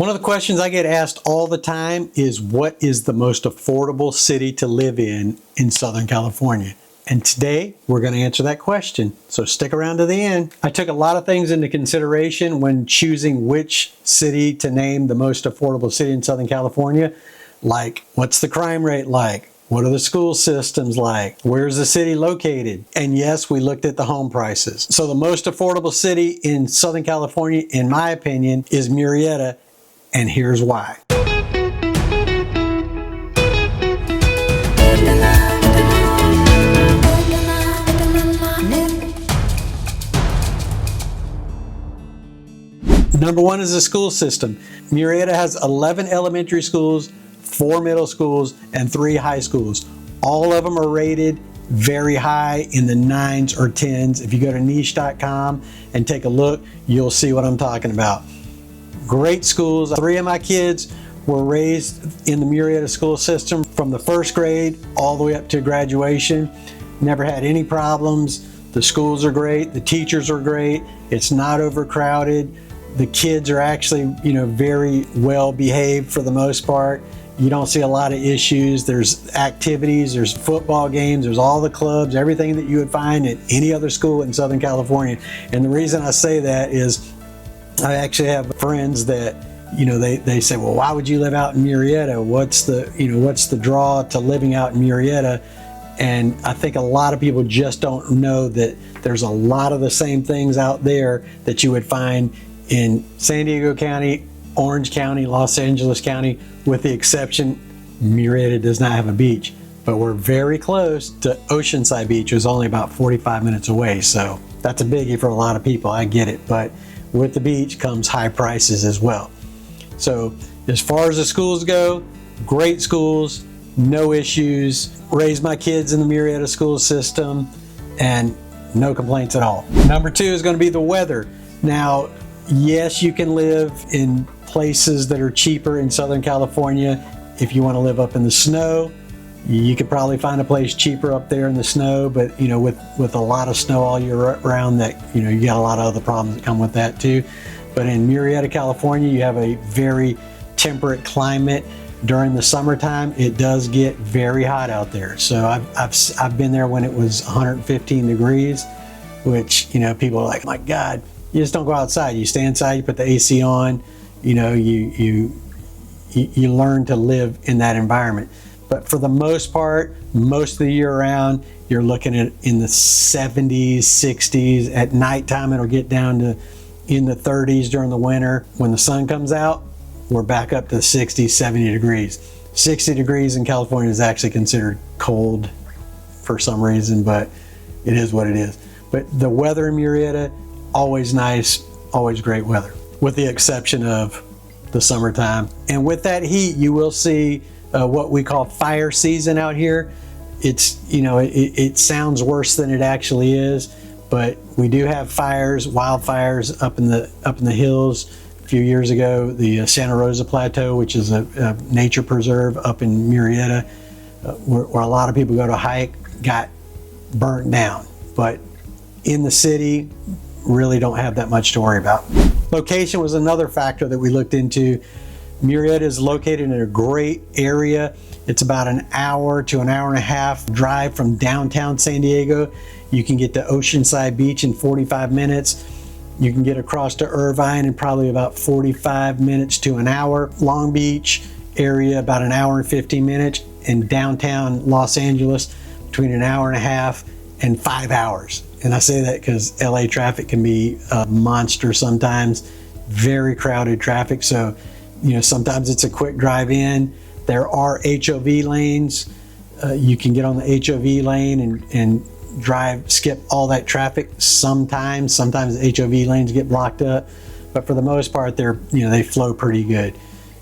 One of the questions I get asked all the time is, what is the most affordable city to live in Southern California? And today we're going to answer that question. So stick around to the end. I took a lot of things into consideration when choosing which city to name the most affordable city in Southern California. Like, what's the crime rate like? What are the school systems like? Where's the city located? And yes, we looked at the home prices. So the most affordable city in Southern California, in my opinion, is Murrieta. And here's why. Number one is the school system. Murrieta has 11 elementary schools, 4 middle schools, and 3 high schools. All of them are rated very high in the 9s or 10s. If you go to niche.com and take a look, you'll see what I'm talking about. Great schools. 3 of my kids were raised in the Murrieta school system from the 1st grade all the way up to graduation. Never had any problems. The schools are great. The teachers are great. It's not overcrowded. The kids are actually, very well behaved for the most part. You don't see a lot of issues. There's activities, there's football games, there's all the clubs, everything that you would find at any other school in Southern California. And the reason I say that is I actually have friends that, they say, well, why would you live out in Murrieta? What's the draw to living out in Murrieta? And I think a lot of people just don't know that there's a lot of the same things out there that you would find in San Diego County, Orange County, Los Angeles County, with the exception, Murrieta does not have a beach. But we're very close to Oceanside Beach, which is only about 45 minutes away. So that's a biggie for a lot of people, I get it. But with the beach comes high prices as well. So as far as the schools go, great schools, no issues. Raised my kids in the Murrieta school system and no complaints at all. Number 2 is going to be the weather. Now, yes, you can live in places that are cheaper in Southern California. If you want to live up in the snow, you could probably find a place cheaper up there in the snow, but with a lot of snow all year round, that you got a lot of other problems that come with that too. But in Murrieta, California, you have a very temperate climate. During the summertime, it does get very hot out there. So I've been there when it was 115 degrees, which people are like, my God, you just don't go outside. You stay inside, you put the AC on, you learn to live in that environment. But for the most part, most of the year round, you're looking at in the 70s, 60s. At nighttime, it'll get down to in the 30s during the winter. When the sun comes out, we're back up to 60, 70 degrees. 60 degrees in California is actually considered cold for some reason, but it is what it is. But the weather in Murrieta, always nice, always great weather, with the exception of the summertime. And with that heat, you will see what we call fire season out here. It's, it sounds worse than it actually is, but we do have fires, wildfires up in the hills. A few years ago, the Santa Rosa Plateau, which is a nature preserve up in Murrieta, where a lot of people go to hike, got burnt down. But in the city, really don't have that much to worry about. Location was another factor that we looked into. Murrieta is located in a great area. It's about an hour to an hour and a half drive from downtown San Diego. You can get to Oceanside Beach in 45 minutes. You can get across to Irvine in probably about 45 minutes to an hour. Long Beach area, about an hour and 15 minutes. And downtown Los Angeles, between an hour and a half and 5 hours. And I say that because LA traffic can be a monster sometimes, very crowded traffic. So, sometimes it's a quick drive in. There are HOV lanes. You can get on the HOV lane and skip all that traffic sometimes. Sometimes the HOV lanes get blocked up, but for the most part, they flow pretty good.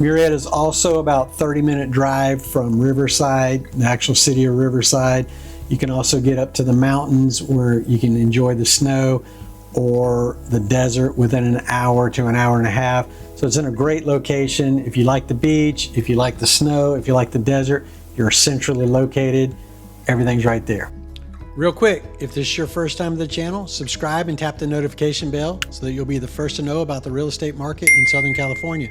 Murrieta is also about 30-minute drive from Riverside, the actual city of Riverside. You can also get up to the mountains where you can enjoy the snow, or the desert within an hour to an hour and a half. So it's in a great location. If you like the beach, if you like the snow, if you like the desert, you're centrally located. Everything's right there. Real quick, if this is your first time to the channel, subscribe and tap the notification bell so that you'll be the first to know about the real estate market in Southern California.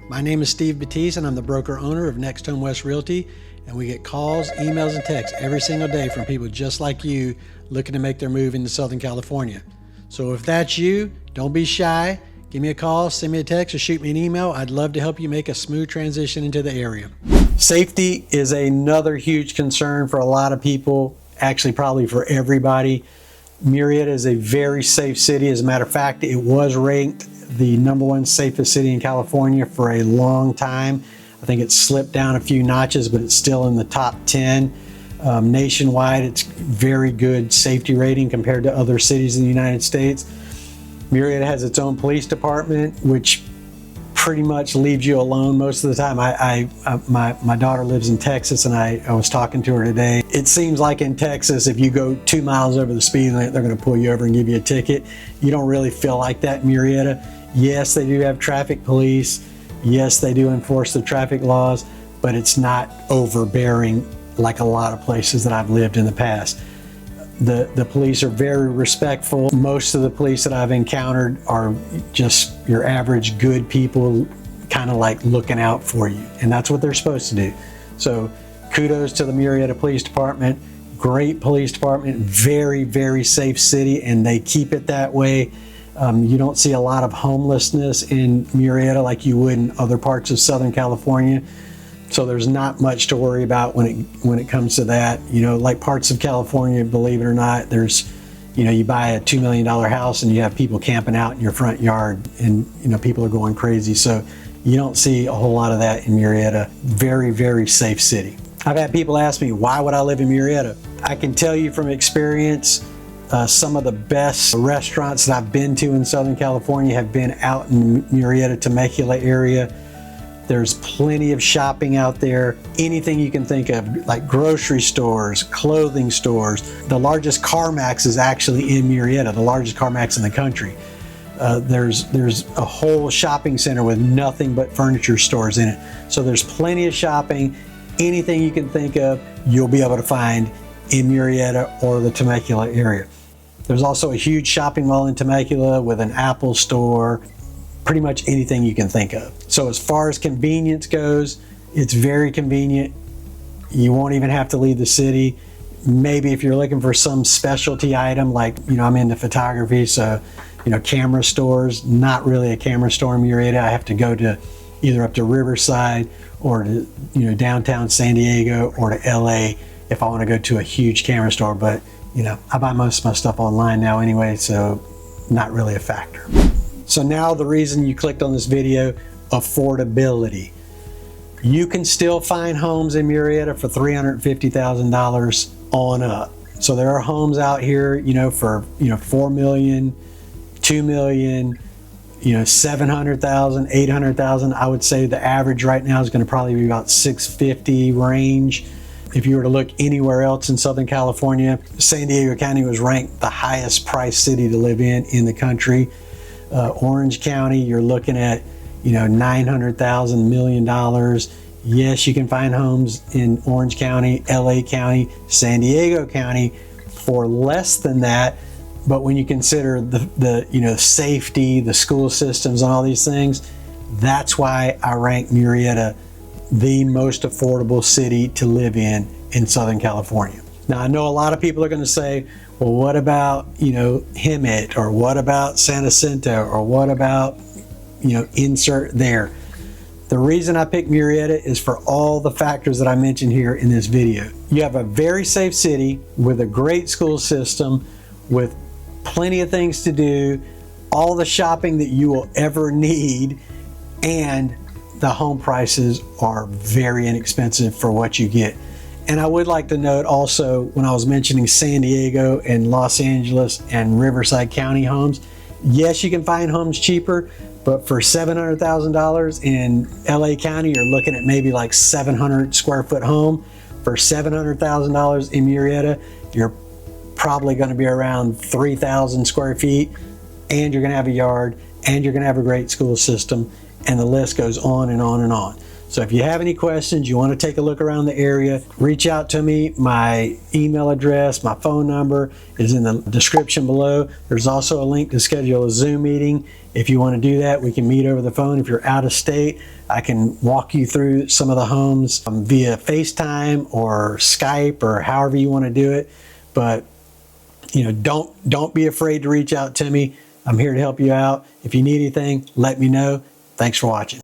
My name is Steve Batiste, and I'm the broker owner of Next Home West Realty, and we get calls, emails, and texts every single day from people just like you looking to make their move into Southern California. So if that's you, don't be shy. Give me a call, send me a text, or shoot me an email. I'd love to help you make a smooth transition into the area. Safety is another huge concern for a lot of people, actually probably for everybody. Murrieta is a very safe city. As a matter of fact, it was ranked the #1 safest city in California for a long time. I think it's slipped down a few notches, but it's still in the top 10. Nationwide, it's very good safety rating compared to other cities in the United States. Murrieta has its own police department, which pretty much leaves you alone most of the time. My daughter lives in Texas, and I was talking to her today. It seems like in Texas, if you go 2 miles over the speed limit, they're going to pull you over and give you a ticket. You don't really feel like that in Murrieta. Yes, they do have traffic police. Yes, they do enforce the traffic laws, but it's not overbearing like a lot of places that I've lived in the past. The police are very respectful. Most of the police that I've encountered are just your average good people, kind of like looking out for you, and that's what they're supposed to do. So kudos to the Murrieta Police Department. Great police department, very, very safe city, and they keep it that way. You don't see a lot of homelessness in Murrieta like you would in other parts of Southern California. So there's not much to worry about when it comes to that. You know, like parts of California, believe it or not, there's, you know, you buy a $2 million house and you have people camping out in your front yard, and, you know, people are going crazy. So you don't see a whole lot of that in Murrieta. Very, very safe city. I've had people ask me, why would I live in Murrieta? I can tell you from experience, some of the best restaurants that I've been to in Southern California have been out in Murrieta, Temecula area. There's plenty of shopping out there, anything you can think of, like grocery stores, clothing stores. The largest CarMax is actually in Murrieta, the largest CarMax in the country. There's a whole shopping center with nothing but furniture stores in it. So there's plenty of shopping. Anything you can think of, you'll be able to find in Murrieta or the Temecula area. There's also a huge shopping mall in Temecula with an Apple store, pretty much anything you can think of. So as far as convenience goes, it's very convenient. You won't even have to leave the city. Maybe if you're looking for some specialty item, like, you know, I'm into photography, so, you know, camera stores, not really a camera store in Murrieta. I have to go to either up to Riverside or to, you know, downtown San Diego or to LA if I want to go to a huge camera store. But, you know, I buy most of my stuff online now anyway, so not really a factor. So now the reason you clicked on this video, affordability. You can still find homes in Murrieta for $350,000 on up. So there are homes out here, you know, for, you know, $4 million, $2 million, you know, $700,000, $800,000. I would say the average right now is going to probably be about $650,000 range. If you were to look anywhere else in Southern California, San Diego County was ranked the highest priced city to live in the country. Orange County, you're looking at, you know, $900,000, $1 million. Yes, you can find homes in Orange County, LA County, San Diego County for less than that. But when you consider the you know, safety, the school systems, and all these things, that's why I rank Murrieta the most affordable city to live in Southern California. Now, I know a lot of people are going to say, well, what about, you know, Hemet, or what about San Jacinto, or what about, you know, insert there. The reason I picked Murrieta is for all the factors that I mentioned here in this video. You have a very safe city with a great school system, with plenty of things to do, all the shopping that you will ever need, and the home prices are very inexpensive for what you get. And I would like to note also, when I was mentioning San Diego and Los Angeles and Riverside County homes, yes, you can find homes cheaper, but for $700,000 in LA County, you're looking at maybe like 700 square foot home. For $700,000 in Murrieta, you're probably going to be around 3,000 square feet, and you're going to have a yard, and you're going to have a great school system, and the list goes on and on and on. So if you have any questions, you want to take a look around the area, reach out to me. My email address, my phone number is in the description below. There's also a link to schedule a Zoom meeting. If you want to do that, we can meet over the phone. If you're out of state, I can walk you through some of the homes via FaceTime or Skype or however you want to do it. But don't be afraid to reach out to me. I'm here to help you out. If you need anything, let me know. Thanks for watching.